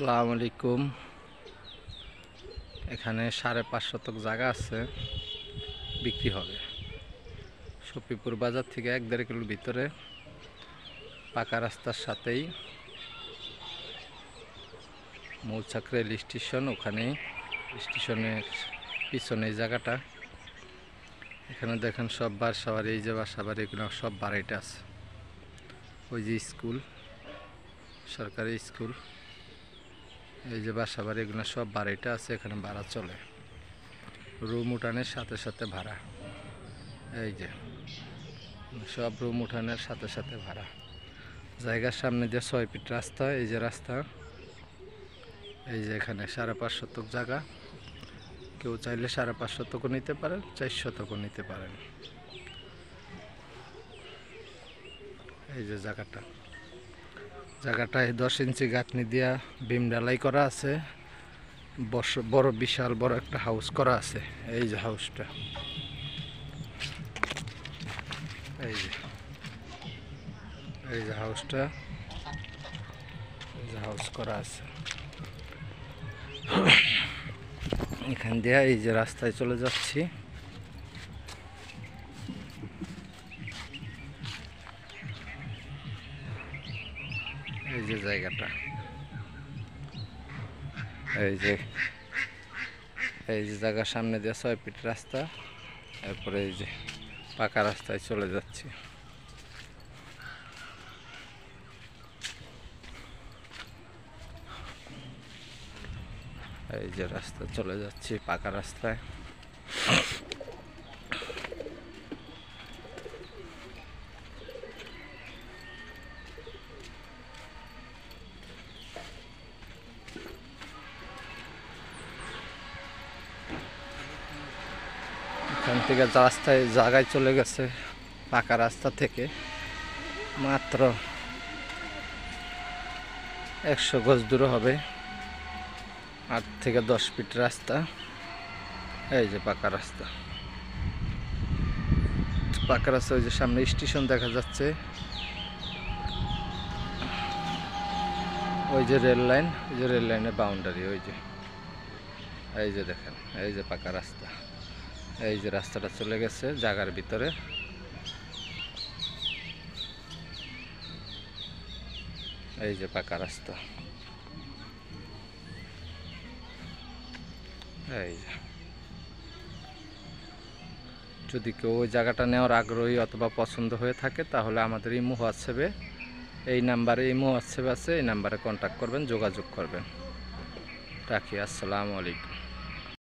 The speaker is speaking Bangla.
আসসালামু আলাইকুম। এখানে 5.5 শতক জায়গা আছে, বিক্রি হবে। সফিপুর বাজার থেকে 1-1.5 কিলোর ভিতরে, পাকা রাস্তার সাথেই মৌচাক রেল স্টেশন। ওখানে স্টেশনের পিছনে এই জায়গাটা। এখানে দেখেন সব বাসাবাড়ি, এই যে বাসাবাড়ি, এগুলো সব বাড়িটা আছে। ওই যে স্কুল, সরকারি স্কুল, এই যে বাসাবাড়ি, এগুলো সব বাড়িটা আছে। এখানে ভাড়া চলে, রুম উঠানের সাথে সাথে ভাড়া। এই যে সব রুম উঠানের সাথে সাথে ভাড়া। জায়গার সামনে দিয়ে 6 ফিট রাস্তা, এই যে রাস্তা। এই যে এখানে 5.5 শতক জায়গা। কেউ চাইলে 5.5 শতকও নিতে পারেন, 4 শতকও নিতে পারেন। এই যে জায়গাটায় 10 ইঞ্চি গাঁথনি দিয়া বিম ঢালাই করা আছে। বড় বিশাল বড় একটা হাউস করা আছে। এই যে হাউসটা, এই যে হাউসটা, এই যে হাউস করা আছে। এখান দিয়ে এই যে রাস্তায় চলে যাচ্ছি। এই যে জায়গাটা, এই যে জায়গার সামনে দিয়ে 6 ফিট রাস্তা। এরপরে এই যে পাকা রাস্তায় চলে যাচ্ছি। এই যে রাস্তা চলে যাচ্ছি, পাকা রাস্তায়। এখান থেকে রাস্তায় জায়গায় চলে গেছে, পাকা রাস্তা থেকে মাত্র 100 গজ দূর হবে, 8 থেকে 10 ফিট রাস্তা। এই যে পাকা রাস্তা, ওই যে সামনে স্টেশন দেখা যাচ্ছে। ওই যে রেল লাইন, ওই যে রেল লাইনের বাউন্ডারি, ওই যে এই যে দেখেন, এই যে পাকা রাস্তা। এই যে রাস্তাটা চলে গেছে জায়গার ভিতরে। এই যে পাকা রাস্তা, এই যে। যদি কেউ ওই জায়গাটা নেওয়ার আগ্রহী অথবা পছন্দ হয়ে থাকে, তাহলে আমাদের ইমো হোয়াটসঅ্যাপে, এই নাম্বারে ইমো হোয়াটসঅ্যাপ আছে, এই নাম্বারে কন্ট্যাক্ট করবেন, যোগাযোগ করবেন। রাখি। আসসালামু আলাইকুম।